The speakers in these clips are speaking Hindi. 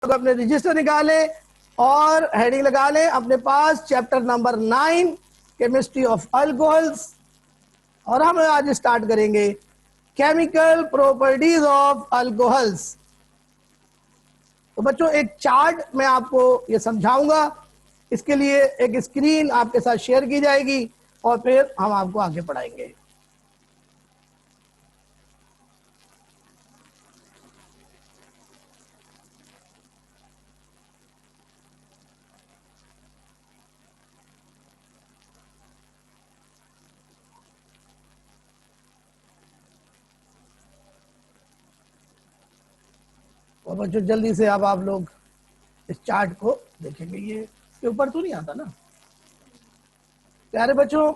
लोग अपने रजिस्टर निकालें और हेडिंग लगा लें अपने पास, chapter number 9 chemistry of alcohols. और हम आज स्टार्ट करेंगे केमिकल प्रॉपर्टीज ऑफ अल्कोहल्स। तो बच्चों एक चार्ट मैं आपको ये समझाऊंगा, इसके लिए एक स्क्रीन आपके साथ शेयर की जाएगी और फिर हम आपको आगे पढ़ाएंगे। और बच्चों जल्दी से अब आप लोग इस चार्ट को देखेंगे। ये इसके ऊपर तो नहीं आता ना प्यारे बच्चों।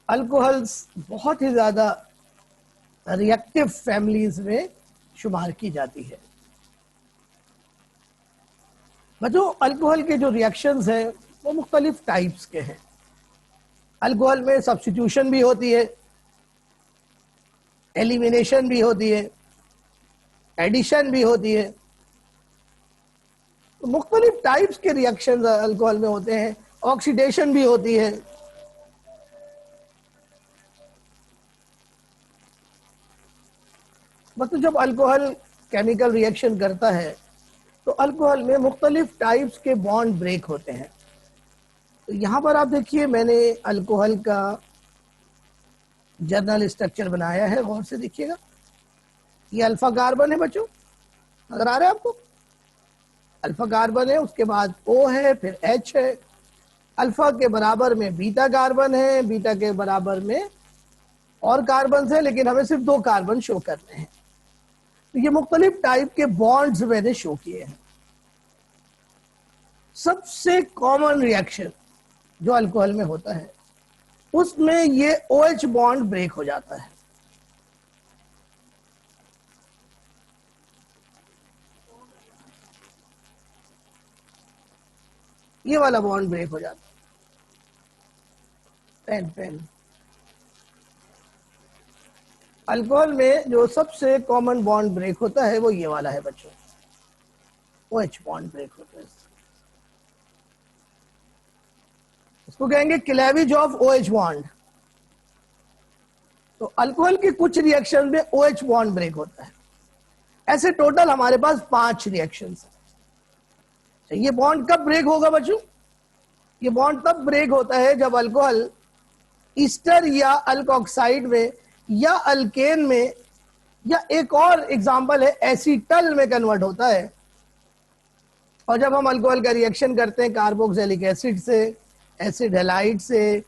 अल्कोहल्स बहुत ही ज्यादा रिएक्टिव फैमिलीज में शुमार की जाती है। बच्चों अल्कोहल के जो रिएक्शंस हैं वो मुख्तलिफ टाइप्स के हैं। अल्कोहल में सब्स्टिट्यूशन भी होती है, एलिमिनेशन भी होती है, एडिशन भी होती है। तो मुख्तलिफ टाइप्स के रिएक्शंस अल्कोहल में होते हैं। ऑक्सीडेशन भी होती है। मतलब जब अल्कोहल केमिकल रिएक्शन करता है तो अल्कोहल में मुख्तलिफ टाइप्स के बॉन्ड ब्रेक होते हैं। तो यहां पर आप देखिए मैंने अल्कोहल का जर्नल स्ट्रक्चर बनाया है, गौर से देखिएगा। ये अल्फा कार्बन है बच्चों, नजर आ रहा है आपको? अल्फा कार्बन है, उसके बाद O है, फिर H है। अल्फा के बराबर में बीटा कार्बन है, बीटा के बराबर में और कार्बन है, लेकिन हमें सिर्फ 2 कार्बन शो करने हैं। तो ये मुख्तलिफ टाइप के बॉन्ड्स मैंने शो किए हैं। सबसे कॉमन रिएक्शन जो अल्कोहल में होता है उसमें ये OH बॉन्ड ब्रेक हो जाता है। ये वाला बॉन्ड ब्रेक हो जाता है। पेन अल्कोहल में जो सबसे कॉमन बॉन्ड ब्रेक होता है वो ये वाला है बच्चों, OH बॉन्ड ब्रेक होता है। इसको कहेंगे क्लेवेज ऑफ OH बॉन्ड। तो अल्कोहल के कुछ रिएक्शन में OH बॉन्ड ब्रेक होता है। ऐसे टोटल हमारे पास 5 रिएक्शंस हैं। तो ये बॉन्ड कब ब्रेक होगा बच्चों? ये बॉन्ड तब ब्रेक होता है जब अल्कोहल ईस्टर या अल्कोक्साइड में या अल्केन में या एक और एग्जांपल है एसीटल में कन्वर्ट होता है। और जब हम अल्कोहल का रिएक्शन करते हैं कार्बोक्सिलिक एसिड से, एसिड हैलाइड से,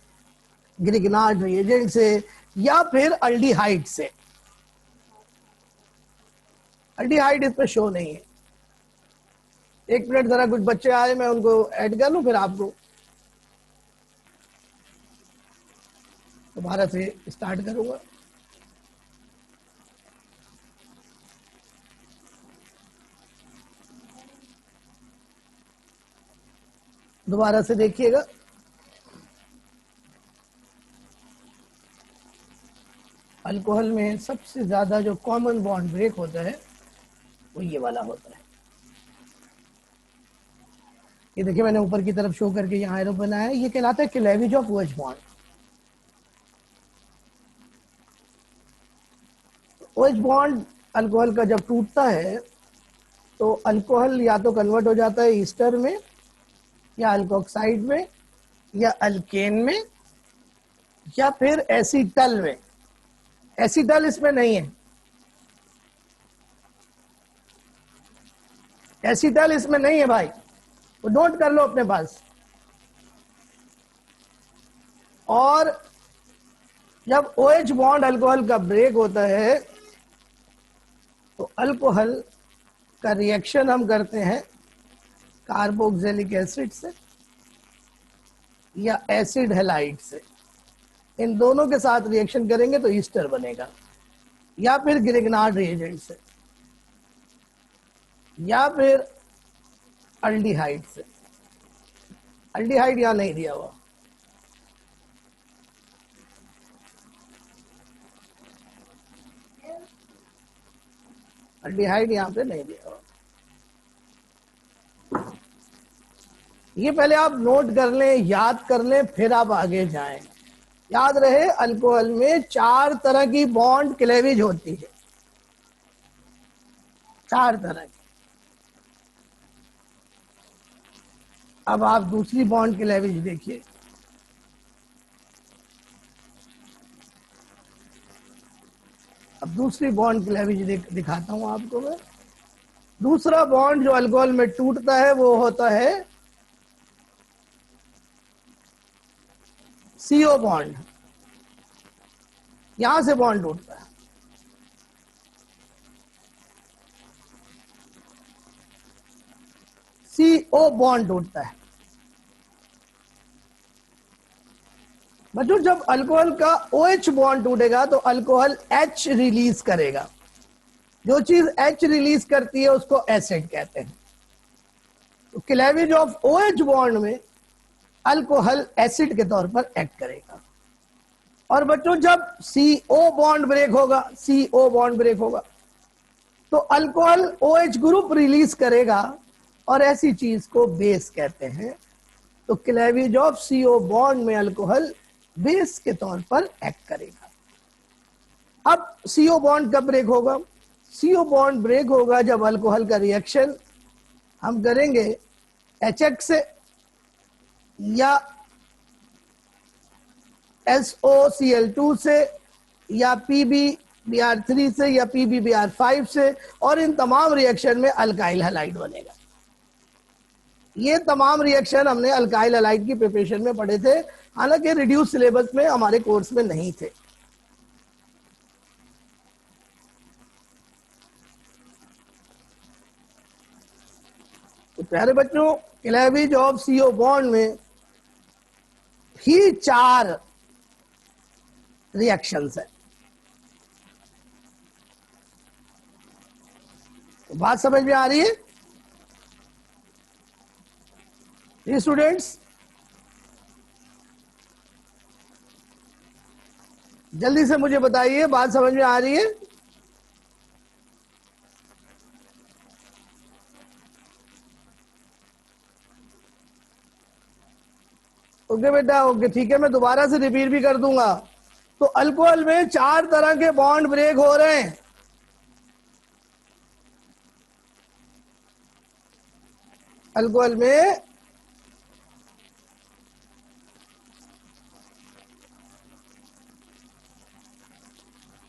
ग्रिग्नार्ड रिएजेंट से या फिर अल्डिहाइड से। अल्डिहाइड इसमें शो नहीं है। एक मिनट जरा कुछ बच्चे आए, मैं उनको ऐड कर लूं, फिर आपको दोबारा से स्टार्ट करूंगा। दोबारा से देखिएगा। अल्कोहल में सबसे ज्यादा जो कॉमन बॉन्ड ब्रेक होता है वो ये वाला होता है। ये देखिए मैंने ऊपर की तरफ शो करके यहाँ एरो बनाया है। ये कहलाता है cleavage of OH bond. OH bond alcohol का जब टूटता है तो अल्कोहल या तो कन्वर्ट हो जाता है ईस्टर में या अल्कोक्साइड में या अल्केन में या फिर एसीटल में। एसीटल इसमें नहीं है, एसीटल इसमें नहीं है भाई, वो नोट कर लो अपने पास। और जब OH बॉन्ड अल्कोहल का ब्रेक होता है तो अल्कोहल का रिएक्शन हम करते हैं कार्बोक्सिलिक एसिड से या एसिड हैलाइड से। इन दोनों के साथ रिएक्शन करेंगे तो ईस्टर बनेगा, या फिर ग्रिग्नार्ड रिएजेंट से या फिर अल्डिहाइड से। अल्डिहाइड यहां नहीं दिया हुआ। अल्डिहाइड यहां पे नहीं दिया हुआ। ये पहले आप नोट कर लें, याद कर लें, फिर आप आगे जाएं। याद रहे अल्कोहल में 4 तरह की बॉन्ड क्लेवेज होती है, 4 तरह की। अब आप दूसरी बॉन्ड क्लेवेज देखिए। अब दूसरी बॉन्ड क्लेवेज दिखाता हूं आपको मैं। दूसरा बॉन्ड जो अल्कोहल में टूटता है वो होता है CO बॉन्ड। यहां से बॉन्ड टूटता है, CO बॉन्ड टूटता है। बच्चों जब अल्कोहल का OH बॉन्ड टूटेगा तो अल्कोहल H रिलीज करेगा। जो चीज H रिलीज करती है उसको एसिड कहते हैं। तो क्लेवेज ऑफ OH बॉन्ड में अल्कोहल एसिड के तौर पर एक्ट करेगा। और बच्चों जब CO बॉन्ड ब्रेक होगा, CO बॉन्ड ब्रेक होगा तो अल्कोहल OH ग्रुप रिलीज करेगा और ऐसी चीज को बेस कहते हैं। तो क्लेवेज ऑफ CO बॉन्ड में अल्कोहल बेस के तौर पर एक्ट करेगा। अब CO बॉन्ड कब ब्रेक होगा? CO बॉन्ड ब्रेक होगा जब अल्कोहल का रिएक्शन हम करेंगे HX से या SOCl2 से या PbBr3 से या PbBr5 से, और इन तमाम रिएक्शन में अल्काइल हैलाइड बनेगा। ये तमाम रिएक्शन हमने अल्काइल हैलाइड की प्रिपरेशन में पढ़े थे, हालांकि रिड्यूस सिलेबस में हमारे कोर्स में नहीं थे। तो प्यारे बच्चों क्लेवेज ऑफ CO बॉन्ड में ही 4 रिएक्शंस है। तो बात समझ में आ रही है ये स्टूडेंट्स? जल्दी से मुझे बताइए, बात समझ में आ रही है? ओके बेटा, ओके ठीक है, मैं दोबारा से रिपीट भी कर दूंगा। तो अल्कोहल में 4 तरह के बॉन्ड ब्रेक हो रहे हैं। अल्कोहल में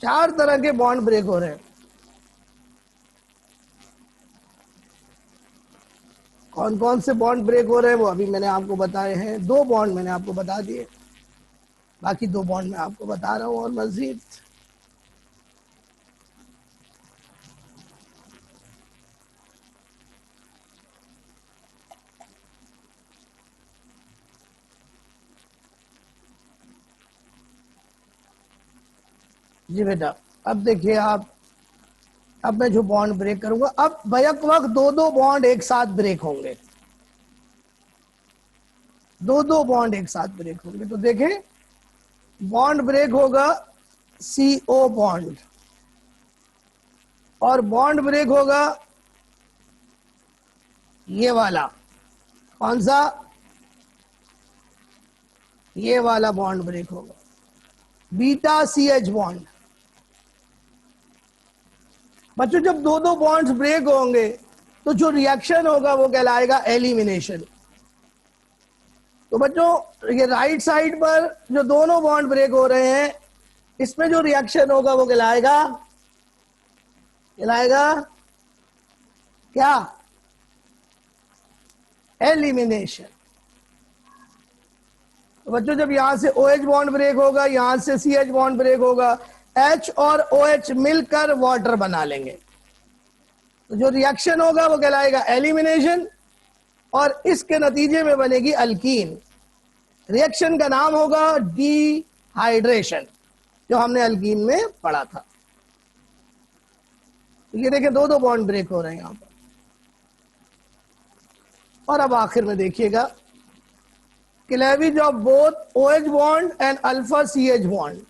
चार तरह के बॉन्ड ब्रेक हो रहे हैं। कौन कौन से बॉन्ड ब्रेक हो रहे हैं वो अभी मैंने आपको बताए हैं। 2 बॉन्ड मैंने आपको बता दिए, बाकी 2 बॉन्ड मैं आपको बता रहा हूं और मजीद। जी बेटा, अब देखिए आप, अब मैं जो बॉन्ड ब्रेक करूंगा, अब बैक वक्त 2-2 बॉन्ड एक साथ ब्रेक होंगे, 2-2 बॉन्ड एक साथ ब्रेक होंगे। तो देखें, बॉन्ड ब्रेक होगा CO बॉन्ड और बॉन्ड ब्रेक होगा ये वाला, कौन सा? ये वाला बॉन्ड ब्रेक होगा, बीटा CH बॉन्ड। बच्चों जब 2-2 बॉन्ड्स ब्रेक होंगे तो जो रिएक्शन होगा वो कहलाएगा एलिमिनेशन। तो बच्चों ये राइट साइड पर जो दोनों बॉन्ड ब्रेक हो रहे हैं, इसमें जो रिएक्शन होगा वो कहलाएगा क्या? एलिमिनेशन। तो बच्चों जब यहां से OH बॉन्ड ब्रेक होगा, यहां से CH बॉन्ड ब्रेक होगा, H और OH मिलकर वाटर बना लेंगे, तो जो रिएक्शन होगा वो कहलाएगा एलिमिनेशन और इसके नतीजे में बनेगी अल्कीन। रिएक्शन का नाम होगा डिहाइड्रेशन, जो हमने अल्कीन में पढ़ा था। तो ये देखें 2-2 बॉन्ड ब्रेक हो रहे हैं यहां पर। और अब आखिर में देखिएगा, cleavage of both OH bond and alpha CH bond.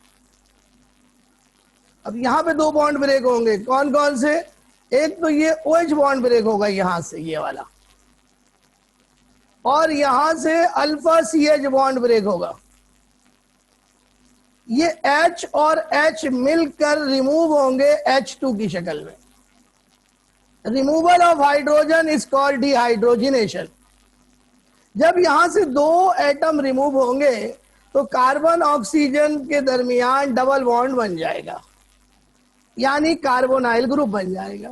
अब यहां पे 2 बॉन्ड ब्रेक होंगे, कौन कौन से? एक तो ये OH बॉन्ड ब्रेक होगा यहां से, ये वाला, और यहां से अल्फा CH बॉन्ड ब्रेक होगा। ये H और H मिलकर रिमूव होंगे H2 की शक्ल में। Removal of hydrogen is called dehydrogenation. जब यहां से दो एटम रिमूव होंगे तो कार्बन ऑक्सीजन के दरमियान डबल बॉन्ड बन जाएगा, यानी कार्बोनाइल ग्रुप बन जाएगा।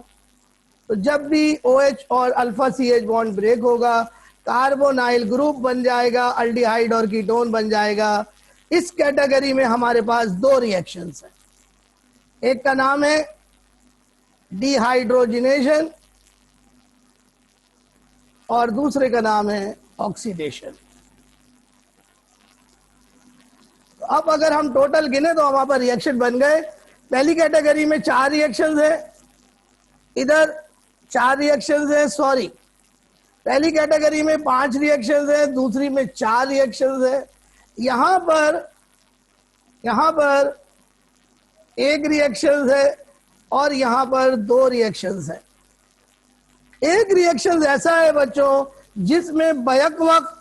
तो जब भी OH और अल्फा CH बॉन्ड ब्रेक होगा, कार्बोनाइल ग्रुप बन जाएगा, अल्डिहाइड और कीटोन बन जाएगा। इस कैटेगरी में हमारे पास दो रिएक्शंस हैं, एक का नाम है डिहाइड्रोजिनेशन और दूसरे का नाम है ऑक्सीडेशन। तो अब अगर हम टोटल गिने तो हमारे पास रिएक्शन बन गए। पहली कैटेगरी में 4 रिएक्शंस है, इधर 4 रिएक्शंस है, सॉरी पहली कैटेगरी में 5 रिएक्शंस है, दूसरी में 4 रिएक्शंस है। यहां पर एक रिएक्शन है और यहां पर 2 रिएक्शंस है। एक रिएक्शन ऐसा है बच्चों जिसमें बैक वक्त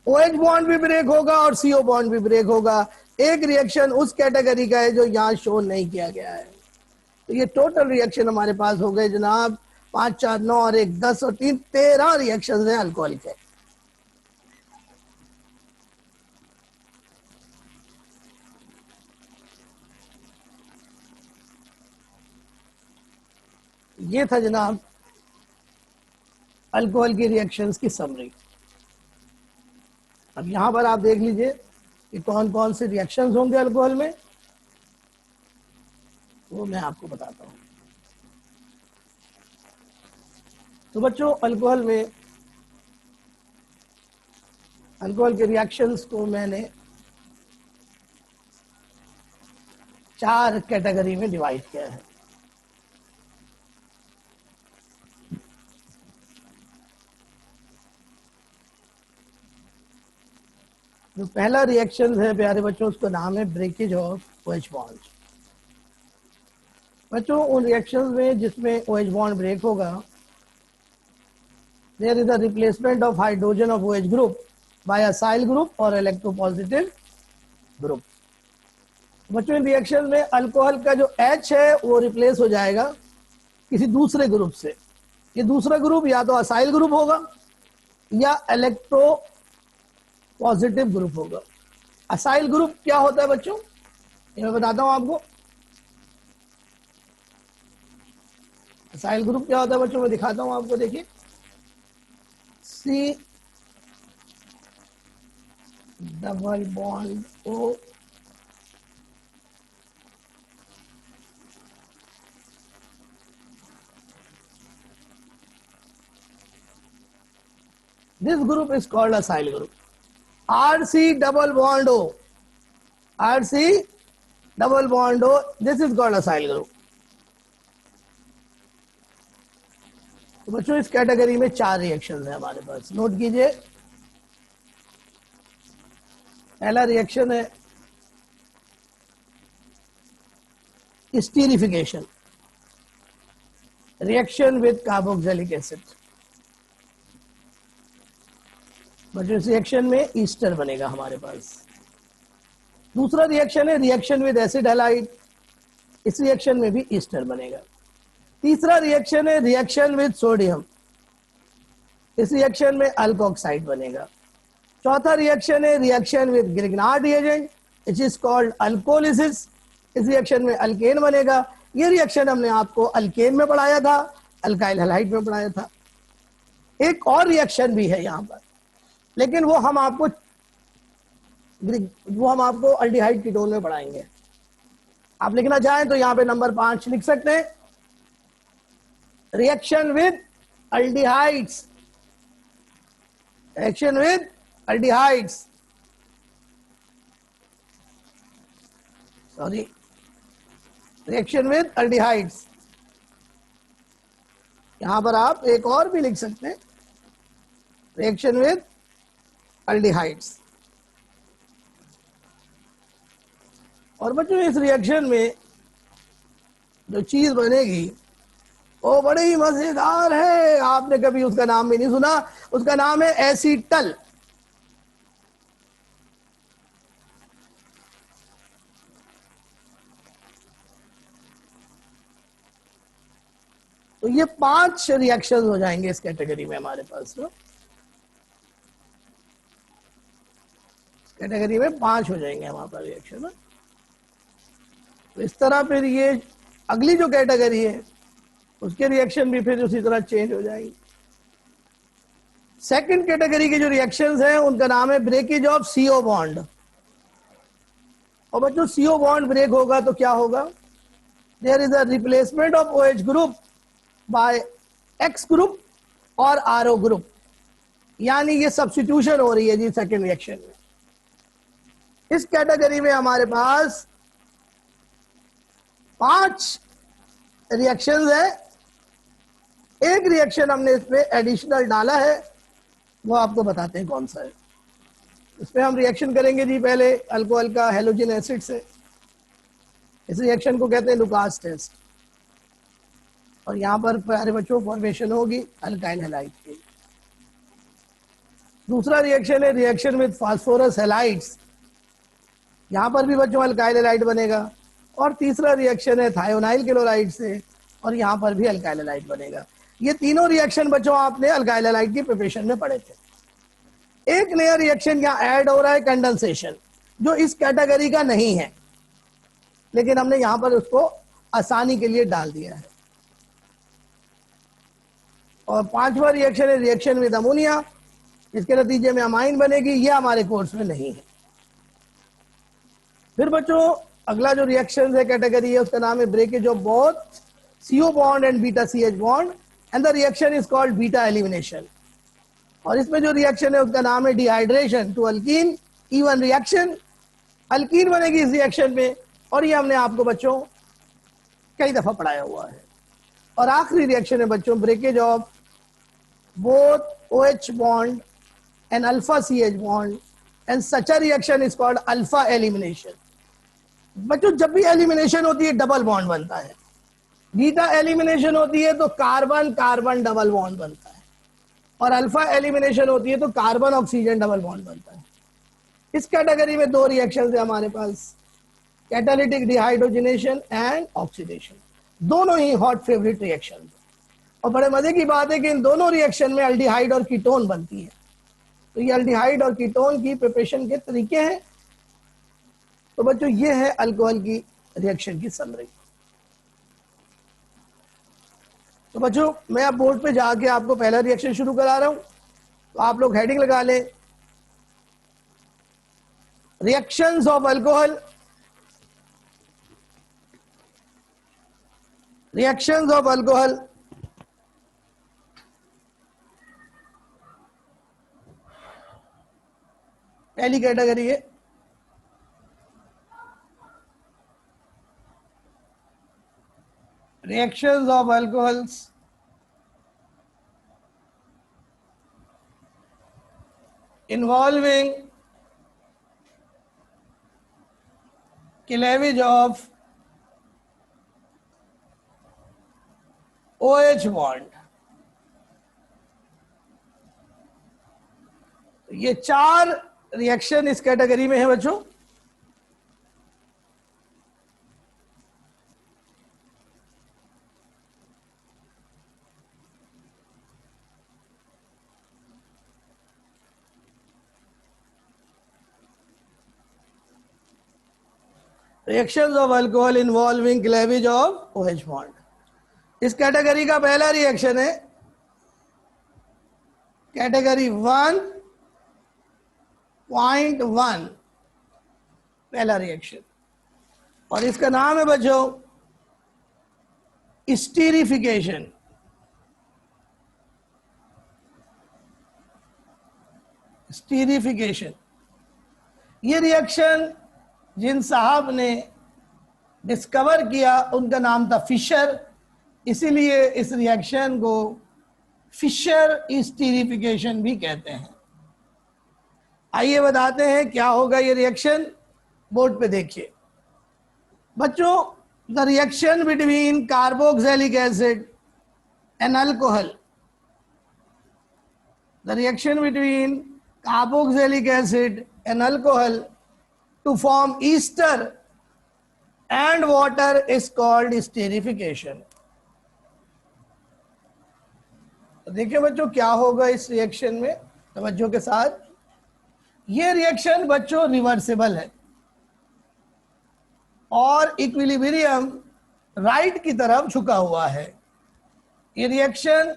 OH बॉन्ड भी ब्रेक होगा और CO बॉन्ड भी ब्रेक होगा। एक रिएक्शन उस कैटेगरी का है जो यहां शो नहीं किया गया है। तो ये टोटल रिएक्शन हमारे पास हो गए जनाब 5 4 9 और 1 10 और 3 13 रिएक्शन हैं अल्कोहल के। ये था जनाब अल्कोहल की रिएक्शंस की समरी। अब यहां पर आप देख लीजिए कि कौन कौन से रिएक्शंस होंगे अल्कोहल में, वो मैं आपको बताता हूं। तो बच्चों अल्कोहल के रिएक्शंस को मैंने 4 कैटेगरी में डिवाइड किया है। जो पहला रिएक्शन है प्यारे बच्चों, उसका नाम है ब्रेकेज ऑफ OH बॉन्ड। बच्चों उन रिएक्शंस में जिसमें OH बॉन्ड ब्रेक होगा, there is a replacement of hydrogen of OH group by acyl group और इलेक्ट्रोपॉजिटिव ग्रुप। बच्चों इन रिएक्शन में अल्कोहल का जो H है वो रिप्लेस हो जाएगा किसी दूसरे ग्रुप से। ये दूसरा ग्रुप या तो असाइल ग्रुप होगा या इलेक्ट्रो पॉजिटिव ग्रुप होगा। असाइल ग्रुप क्या होता है बच्चों, ये मैं बताता हूं आपको। असाइल ग्रुप क्या होता है बच्चों, मैं दिखाता हूं आपको। देखिए C double bond O this group is called acyl group. RC double bond O, RC double bond O, this is called acyl group. तो बच्चों इस कैटेगरी में 4 रिएक्शन है हमारे पास, नोट कीजिए। पहला रिएक्शन है स्टीरिफिकेशन, रिएक्शन विद कार्बोक्सिलिक एसिड। बच्चों इस रिएक्शन में ईस्टर बनेगा हमारे पास। दूसरा रिएक्शन है रिएक्शन विद एसिड हैलाइड, इस रिएक्शन में भी ईस्टर बनेगा। तीसरा रिएक्शन है रिएक्शन विद सोडियम, इस रिएक्शन में अल्कोक्साइड बनेगा। चौथा रिएक्शन है reaction with Grignard reagent, it is called alcoholysis, इस रिएक्शन में अल्केन बनेगा। ये रिएक्शन हमने आपको अल्केन में पढ़ाया था, अल्काइल हैलाइड में पढ़ाया था। एक और रिएक्शन भी है यहां पर, लेकिन वो हम आपको अल्डिहाइड कीटोन में पढ़ाएंगे। आप लिखना चाहें तो यहां पे नंबर 5 लिख सकते हैं, reaction with aldehydes, reaction with aldehydes, sorry reaction with aldehydes. यहां पर आप एक और भी लिख सकते हैं, रिएक्शन विद अल्डिहाइड्स। और बच्चों इस रिएक्शन में जो चीज बनेगी वो बड़े ही मजेदार है, आपने कभी उसका नाम भी नहीं सुना। उसका नाम है एसीटल। तो ये 5 रिएक्शंस हो जाएंगे इस कैटेगरी में हमारे पास। तो कैटेगरी में 5 हो जाएंगे हमारे पास रिएक्शन। तो इस तरह फिर ये अगली जो कैटेगरी है उसके रिएक्शन भी फिर उसी तरह चेंज हो जाएंगे। सेकंड कैटेगरी के जो रिएक्शंस हैं उनका नाम है ब्रेकेज ऑफ सीओ बॉन्ड। और बच्चों सीओ बॉन्ड ब्रेक होगा तो क्या होगा? There is a replacement of OH group by X group और आरओ ग्रुप, यानी ये सब्स्टिट्यूशन हो रही है जी सेकंड रिएक्शन में। इस कैटेगरी में हमारे पास 5 रिएक्शंस है। एक रिएक्शन हमने इसमें एडिशनल डाला है, वो आपको बताते हैं कौन सा है। इसमें हम रिएक्शन करेंगे जी पहले अल्कोहल का हेलोजन एसिड से। इस रिएक्शन को कहते हैं लुकास टेस्ट। और यहां पर प्यारे बच्चों फॉर्मेशन होगी अल्काइल हैलाइड की। दूसरा रिएक्शन है रिएक्शन विद फास्फोरस हैलाइड्स। यहां पर भी बच्चों अल्काइल हैलाइड बनेगा। और तीसरा रिएक्शन है थायोनाइल क्लोराइड से, और यहां पर भी अल्काइल हैलाइड बनेगा। ये तीनों रिएक्शन बच्चों आपने अल्काइल हैलाइड की प्रिपरेशन में पढ़े थे। एक नया रिएक्शन यहां ऐड हो रहा है कंडेंसेशन, जो इस कैटेगरी का नहीं है, लेकिन हमने यहां पर उसको आसानी के लिए डाल दिया है। और 5वां रिएक्शन है रिएक्शन विद अमोनिया, इसके नतीजे में अमाइन बनेगी। ये हमारे कोर्स में नहीं है। फिर बच्चों अगला जो रिएक्शन है कैटेगरी है उसका नाम है breakage of both CO bond and beta CH bond, and the reaction is called beta elimination. और इसमें जो रिएक्शन है उसका नाम है dehydration to alkene even reaction. Alkene बनेगी इस रिएक्शन में, और ये हमने आपको बच्चों कई दफा पढ़ाया हुआ है। और आखिरी रिएक्शन है बच्चों breakage of both OH bond and alpha CH bond, and such a reaction is called alpha elimination. बच्चों जब भी एलिमिनेशन होती है डबल बॉन्ड बनता है। बीटा एलिमिनेशन होती है तो कार्बन कार्बन डबल बॉन्ड बनता है, और अल्फा एलिमिनेशन होती है तो कार्बन ऑक्सीजन डबल बॉन्ड बनता है। इस कैटेगरी में 2 रिएक्शंस है हमारे पास, कैटालिटिक डिहाइड्रोजनेशन एंड ऑक्सीडेशन। दोनों ही हॉट फेवरेट रिएक्शन। और बड़े मजे की बात है कि इन दोनों रिएक्शन में अल्डिहाइड और कीटोन बनती है। तो ये अल्डिहाइड और कीटोन की प्रिपरेशन के तरीके हैं। तो बच्चों ये है अल्कोहल की रिएक्शन की समरी। तो बच्चों मैं अब बोर्ड पे जाके आपको पहला रिएक्शन शुरू करा रहा हूं, तो आप लोग हेडिंग लगा लें, reactions of alcohol. Reactions of alcohol. पहली कैटेगरी है reactions of alcohols involving cleavage of OH bond। ये 4 रिएक्शन इस कैटेगरी में है बच्चों। Reactions of alcohol involving cleavage of OH bond. इस कैटेगरी का पहला रिएक्शन है कैटेगरी 1.1, पहला रिएक्शन, और इसका नाम है बच्चों स्टीरिफिकेशन। स्टीरिफिकेशन ये रिएक्शन जिन साहब ने डिस्कवर किया उनका नाम था फिशर, इसीलिए इस रिएक्शन को फिशर स्टीरिफिकेशन भी कहते हैं। आइए बताते हैं क्या होगा ये रिएक्शन। बोर्ड पे देखिए बच्चों, the reaction between carboxylic acid an alcohol, the reaction between carboxylic acid and alcohol to form ester and water is called esterification. तो देखिए बच्चों क्या होगा इस रिएक्शन में, तवज्जो के साथ। ये रिएक्शन बच्चों रिवर्सिबल है और इक्विलिब्रियम राइट की तरफ झुका हुआ है। ये रिएक्शन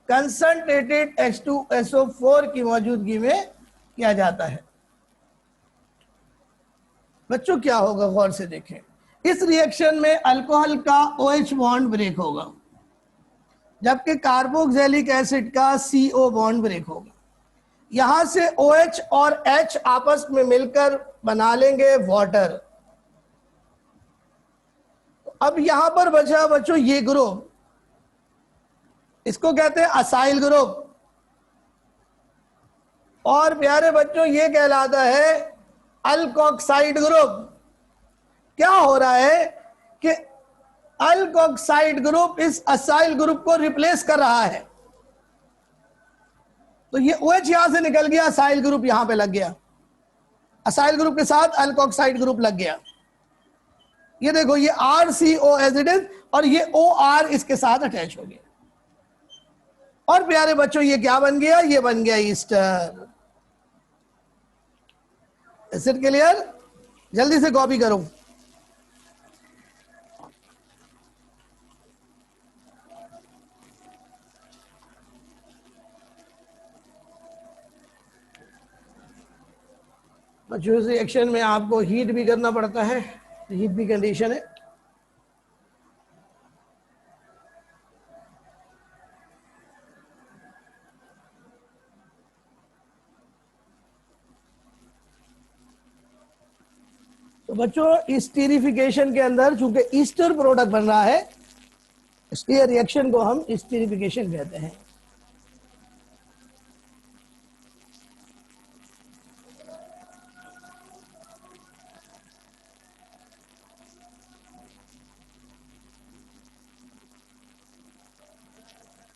कंसंट्रेटेड H2SO4 की मौजूदगी में किया जाता है। बच्चों क्या होगा, गौर से देखें। इस रिएक्शन में अल्कोहल का OH बॉन्ड ब्रेक होगा, जबकि कार्बोक्सिलिक एसिड का CO बॉन्ड ब्रेक होगा। यहां से OH और H आपस में मिलकर बना लेंगे वाटर। अब यहां पर बचा बच्चों ये ग्रुप, इसको कहते हैं असाइल ग्रुप, और प्यारे बच्चों ये कहलाता है अल्कोक्साइड ग्रुप। क्या हो रहा है कि अल्कोक्साइड ग्रुप इस असाइल ग्रुप को रिप्लेस कर रहा है। तो ये OH यहां से निकल गया, असाइल ग्रुप यहां पे लग गया, असाइल ग्रुप के साथ अल्कोक्साइड ग्रुप लग गया। ये देखो ये RCO एज इट इज और ये OR इसके साथ अटैच हो गया। और प्यारे बच्चों ये क्या बन गया, ये बन गया ईस्टर। Acid clear? जल्दी से कॉपी करो। बच्चों इस रिएक्शन में आपको हीट भी करना पड़ता है, हीट भी कंडीशन है। तो बच्चों स्टीरिफिकेशन के अंदर चूंकि ईस्टर प्रोडक्ट बन रहा है, इसलिए रिएक्शन को हम स्टीरिफिकेशन कहते हैं।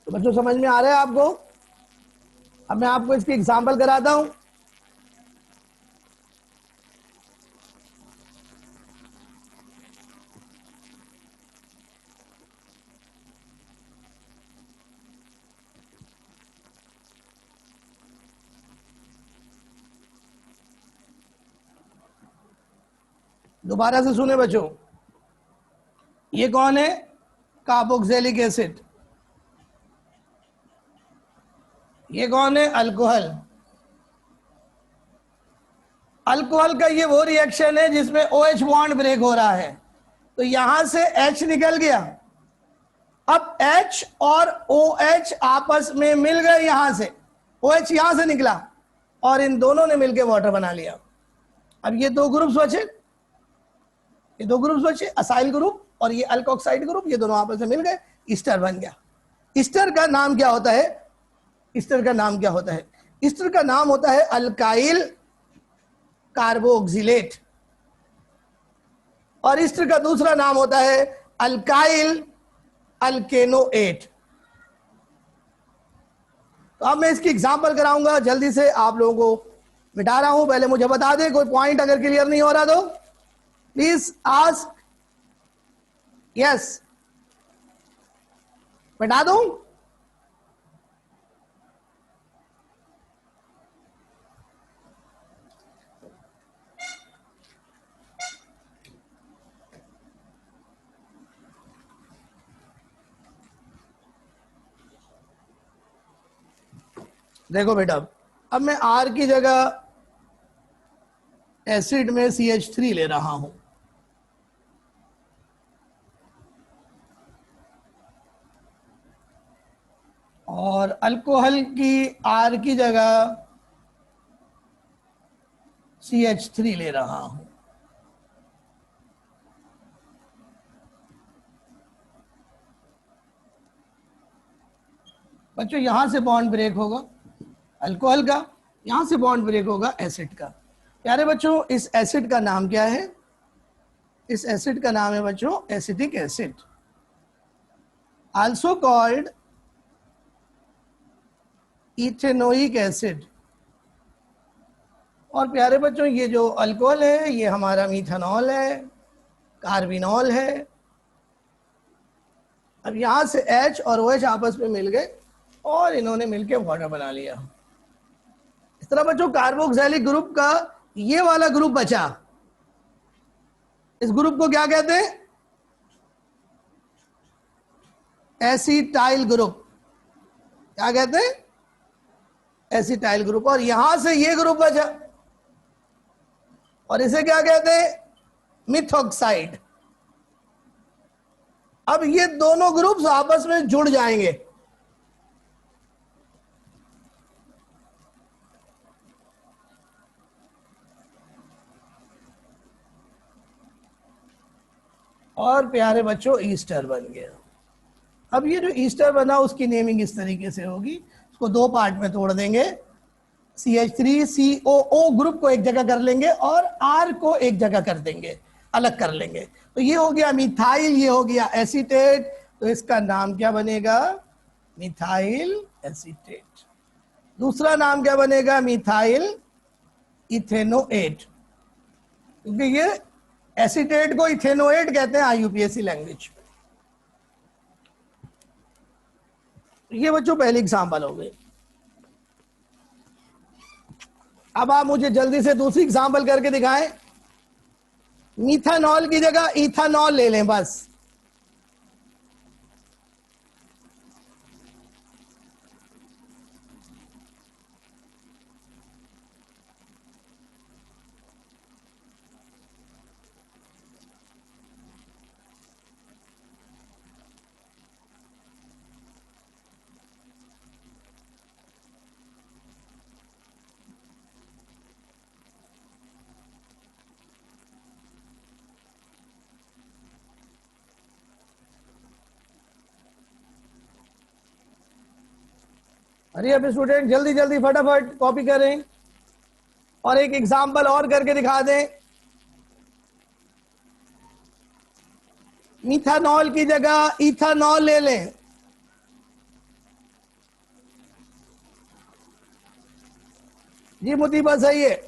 तो बच्चों समझ में आ रहा है आपको? अब मैं आपको इसकी एग्जांपल कराता हूं। दोबारा से सुने बच्चों, ये कौन है? Carboxylic acid. ये कौन है? अल्कोहल। अल्कोहल का ये वो रिएक्शन है जिसमें OH बॉन्ड ब्रेक हो रहा है। तो यहां से H निकल गया, अब H और OH आपस में मिल गए। यहां से OH यहां से निकला और इन दोनों ने मिलकर वाटर बना लिया। अब ये दो ग्रुप्स बचे, ये दो ग्रुप्स बचे, असाइल ग्रुप और ये अल्कोक्साइड ग्रुप, ये दोनों आपस में मिल गए, ईस्टर बन गया। ईस्टर का नाम क्या होता है? ईस्टर का नाम क्या होता है? ईस्टर का नाम होता है अल्काइल कार्बोक्सिलेट, और ईस्टर का दूसरा नाम होता है अल्काइल अल्केनोएट। तो अब मैं इसकी एग्जांपल कराऊंगा, जल्दी से आप लोगों को मिटा रहा हूं। पहले मुझे बता दें, कोई पॉइंट अगर क्लियर नहीं हो रहा तो प्लीज आस्क। यस, मिटा दूं? देखो बेटा, अब मैं R की जगह एसिड में CH3 ले रहा हूं। और अल्कोहल की R की जगह CH3 ले रहा हूं। बच्चों यहां से बॉन्ड ब्रेक होगा अल्कोहल का, यहां से बॉन्ड ब्रेक होगा एसिड का। प्यारे बच्चों, इस एसिड का नाम क्या है? इस एसिड का नाम है बच्चों acetic acid, also called ethanoic acid. और प्यारे बच्चों ये जो अल्कोहल है ये हमारा मीथेनॉल है, कार्बिनॉल है। अब यहां से H और OH आपस में मिल गए और इन्होंने मिलकर वाटर बना लिया। इस तरह बच्चों कार्बोक्सिलिक ग्रुप का ये वाला ग्रुप बचा, इस ग्रुप को क्या कहते हैं? Acetyl group. क्या कहते हैं? Acetyl group. और यहां से ये ग्रुप बचा और इसे क्या कहते हैं? मिथॉक्साइड। अब ये दोनों ग्रुप्स आपस में जुड़ जाएंगे। और प्यारे बच्चों ईस्टर बन गया। अब ये जो ईस्टर बना उसकी नेमिंग इस तरीके से होगी, उसको दो पार्ट में तोड़ देंगे। CH3COO ग्रुप को एक जगह कर लेंगे और R को एक जगह कर देंगे, अलग कर लेंगे। तो ये हो गया मिथाइल, ये हो गया एसीटेट। तो इसका नाम क्या बनेगा? Methyl acetate. दूसरा नाम क्या बनेगा? मिथाइल इथेनोएट, क्योंकि ये एसीटेट को इथेनोएट कहते हैं IUPAC लैंग्वेज में। ये बच्चों पहली एग्जांपल हो गई। अब आप मुझे जल्दी से दूसरी एग्जांपल करके दिखाएं। मीथानॉल की जगह इथानॉल ले लें बस। अरे अब स्टूडेंट जल्दी जल्दी फटाफट कॉपी करें और एक एग्जांपल और करके दिखा दें। मिथानॉल की जगह इथानॉल ले लें। जी मुतीबा सही है।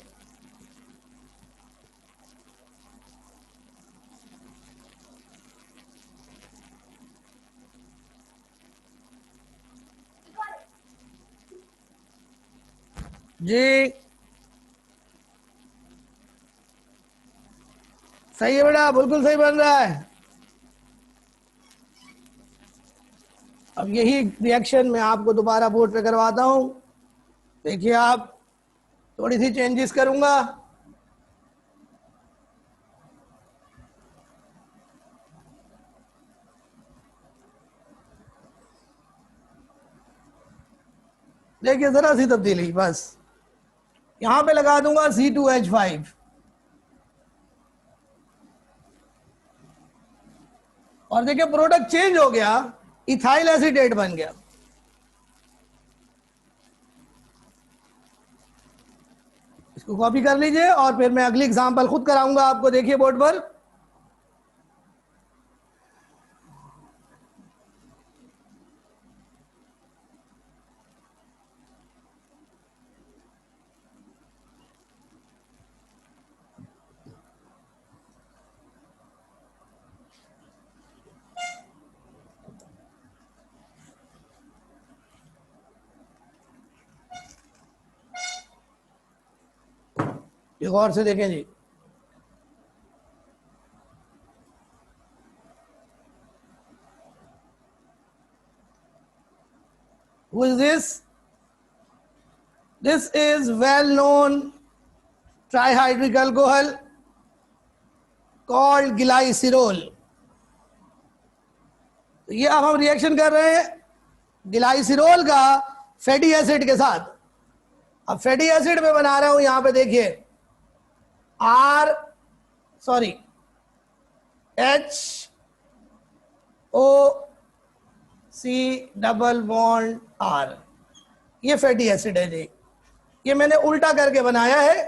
जी सही है बेटा, बिल्कुल सही बन रहा है। अब यही रिएक्शन मैं आपको दोबारा बोर्ड पे करवाता हूं। देखिए आप, थोड़ी सी चेंजेस करूंगा। देखिए जरा सी तब्दीली, बस यहां पे लगा दूंगा C2H5 और देखिए प्रोडक्ट चेंज हो गया, इथाइल एसीटेट बन गया। इसको कॉपी कर लीजिए और फिर मैं अगली एग्जांपल खुद कराऊंगा आपको। देखिए बोर्ड पर, ये गौर से देखें जी। Who is this? This is well known trihydric alcohol called glycerol। तो ये अब हम रिएक्शन कर रहे हैं ग्लाइसिरोल का फैटी एसिड के साथ। अब फैटी एसिड में बना रहा हूं, यहां पे देखिए HOC डबल बॉन्ड R, ये फैटी एसिड है जी। ये मैंने उल्टा करके बनाया है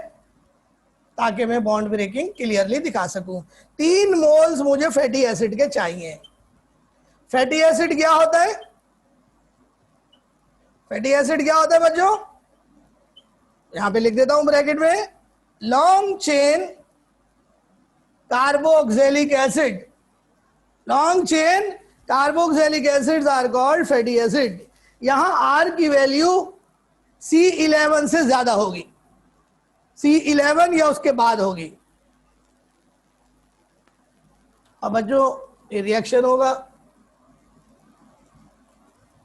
ताकि मैं बॉन्ड ब्रेकिंग क्लियरली दिखा सकूं। 3 मोल्स मुझे फैटी एसिड के चाहिए। फैटी एसिड क्या होता है? फैटी एसिड क्या होता है बच्चों? यहां पे लिख देता हूं ब्रैकेट में, long chain carboxylic acid. Long chain carboxylic acids are called fatty acid. यहां आर की वैल्यू C11 से ज्यादा होगी, C11 या उसके बाद होगी। अब बच्चों ये रिएक्शन होगा,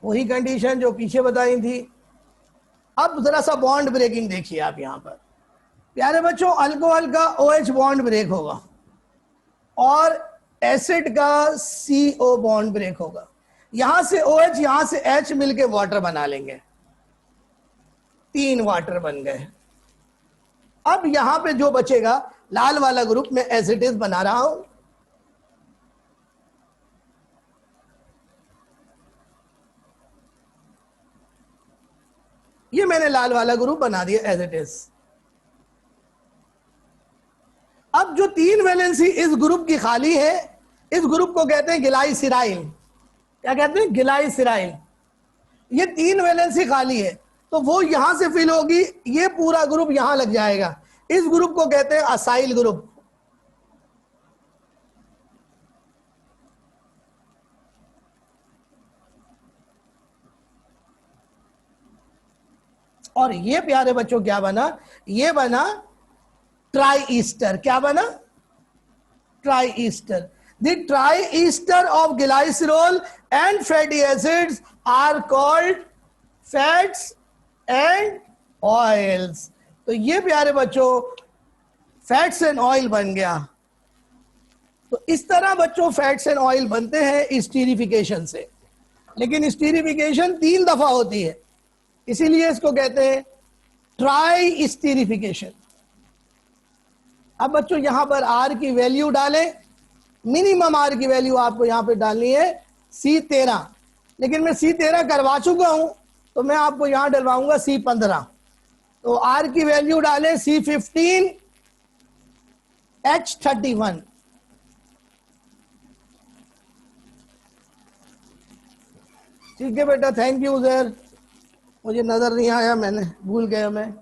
वही कंडीशन जो पीछे बताई थी। अब जरा सा बॉन्ड ब्रेकिंग देखिए आप यहां पर प्यारे बच्चों, अल्कोहल का OH बॉन्ड ब्रेक होगा और एसिड का CO बॉन्ड ब्रेक होगा। यहां से OH यहां से H मिलके वाटर बना लेंगे, 3 वाटर बन गए। अब यहां पे जो बचेगा लाल वाला ग्रुप में एज इट इज बना रहा हूं, ये मैंने लाल वाला ग्रुप बना दिया एज इट इज। अब जो 3 वैलेंसी इस ग्रुप की खाली है, इस ग्रुप को कहते हैं गिलाइसिराइल। क्या कहते हैं? गिलाइसिराइल। ये 3 वैलेंसी खाली है तो वो यहां से फिल होगी, ये पूरा ग्रुप यहां लग जाएगा। इस ग्रुप को कहते हैं असाइल ग्रुप। और ये प्यारे बच्चों क्या बना? ये बना ट्राई ईस्टर। क्या बना? Triester. The triester of glycerol and fatty acids are called fats and oils. तो ये प्यारे बच्चों फैट्स एंड ऑयल बन गया। तो इस तरह बच्चों फैट्स एंड ऑयल बनते हैं स्टीरिफिकेशन से, लेकिन स्टीरिफिकेशन 3 दफा होती है, इसीलिए इसको कहते हैं ट्राई स्टीरिफिकेशन। अब बच्चों यहां पर आर की वैल्यू डालें, मिनिमम आर की वैल्यू आपको यहां पे डालनी है C13, लेकिन मैं C13 करवा चुका हूं तो मैं आपको यहां डलवाऊंगा C15। तो आर की वैल्यू डालें C15 H31। ठीक है बेटा, थैंक यू सर, मुझे नजर नहीं आया, मैंने भूल गया मैं।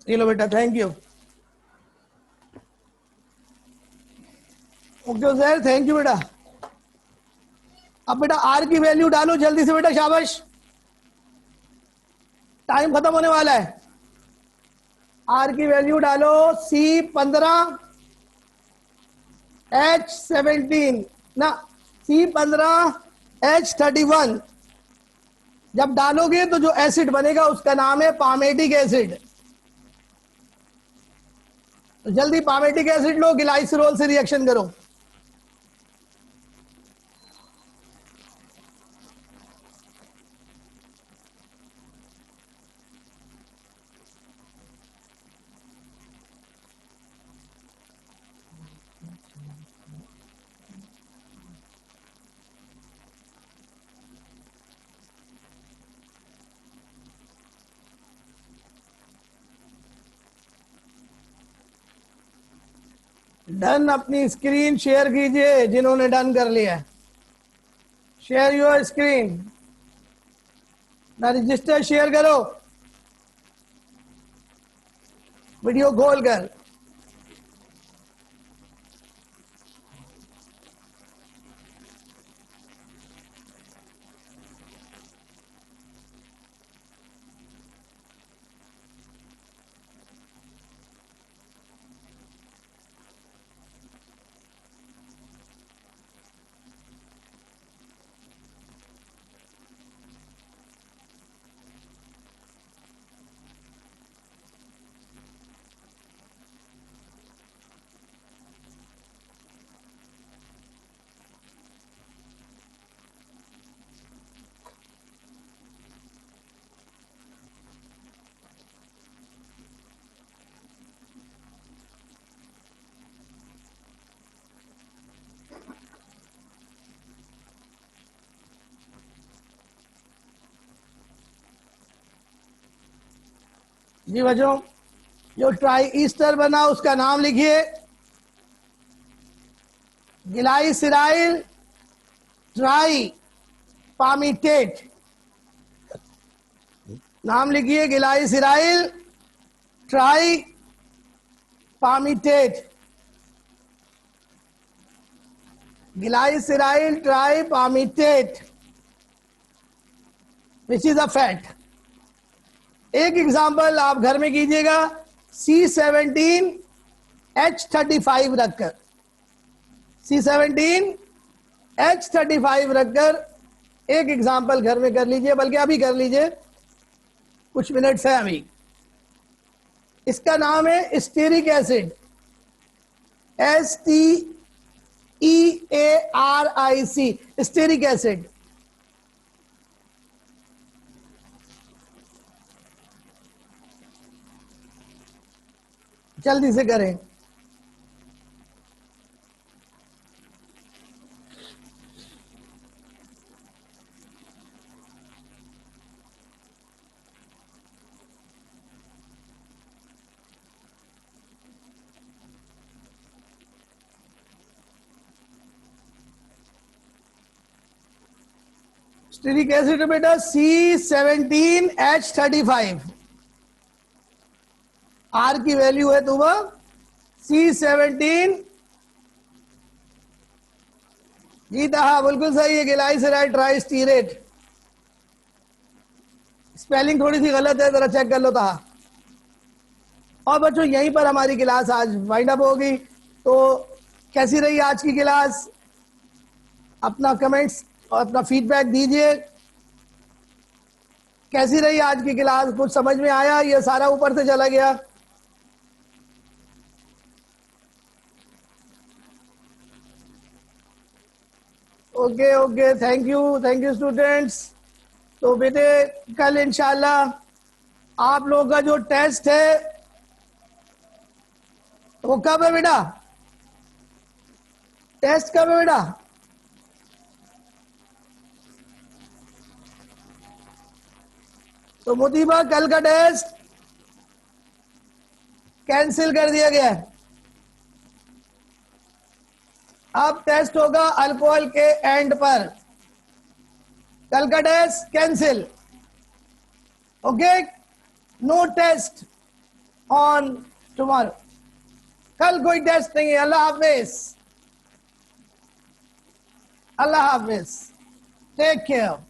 चलो बेटा, thank you. Okay sir, thank you बेटा। अब बेटा आर की वैल्यू डालो जल्दी से बेटा, शाबाश, टाइम खत्म होने वाला है। आर की वैल्यू डालो C15 H17 ना, C15 H31। जब डालोगे तो जो एसिड बनेगा उसका नाम है पामेटिक एसिड। तो जल्दी पामेटिक एसिड लो, ग्लाइसरॉल से रिएक्शन करो। डन, अपनी स्क्रीन शेयर कीजिए जिन्होंने डन कर लिया है। शेयर योर स्क्रीन ना, रजिस्टर शेयर करो वीडियो खोल कर। जी बच्चों, जो ट्राई ईस्टर बना उसका नाम लिखिए ग्लाइसराइल ट्राई पामीटेट, नाम लिखिए glyceryl tripalmitate, glyceryl tripalmitate which is a fat. एक एग्जांपल आप घर में कीजिएगा, C17H35 रखकर, C17H35 रखकर एक एग्जांपल घर में कर लीजिए, बल्कि अभी कर लीजिए, कुछ मिनट्स है अभी। इसका नाम है stearic acid, STEARIC, stearic acid. जल्दी से करें। स्टेरिक एसिड बेटा C17H35, आर की वैल्यू है तो वह C17, जीता, हाँ बिल्कुल सही है, ग्लाइसराइल ट्राइस्टीरेट। स्पेलिंग थोड़ी सी गलत है, जरा चेक कर लो था। और बच्चों यहीं पर हमारी क्लास आज वाइंड अप होगी। तो कैसी रही आज की क्लास? अपना कमेंट्स और अपना फीडबैक दीजिए। कैसी रही आज की क्लास? कुछ समझ में आया? ये सारा ऊपर से चला गया? Okay okay, thank you students. तो बेटे कल इंशाल्लाह आप लोगों का जो टेस्ट है वो कब है बेटा? टेस्ट कब है बेटा? तो मुतीबा कल का टेस्ट कैंसिल कर दिया गया है। अब टेस्ट होगा अल्कोहल के एंड पर। कल का test cancel, okay, no test on tomorrow. कल कोई टेस्ट नहीं है। अल्लाह हाफिज, अल्लाह हाफिज, टेक केयर।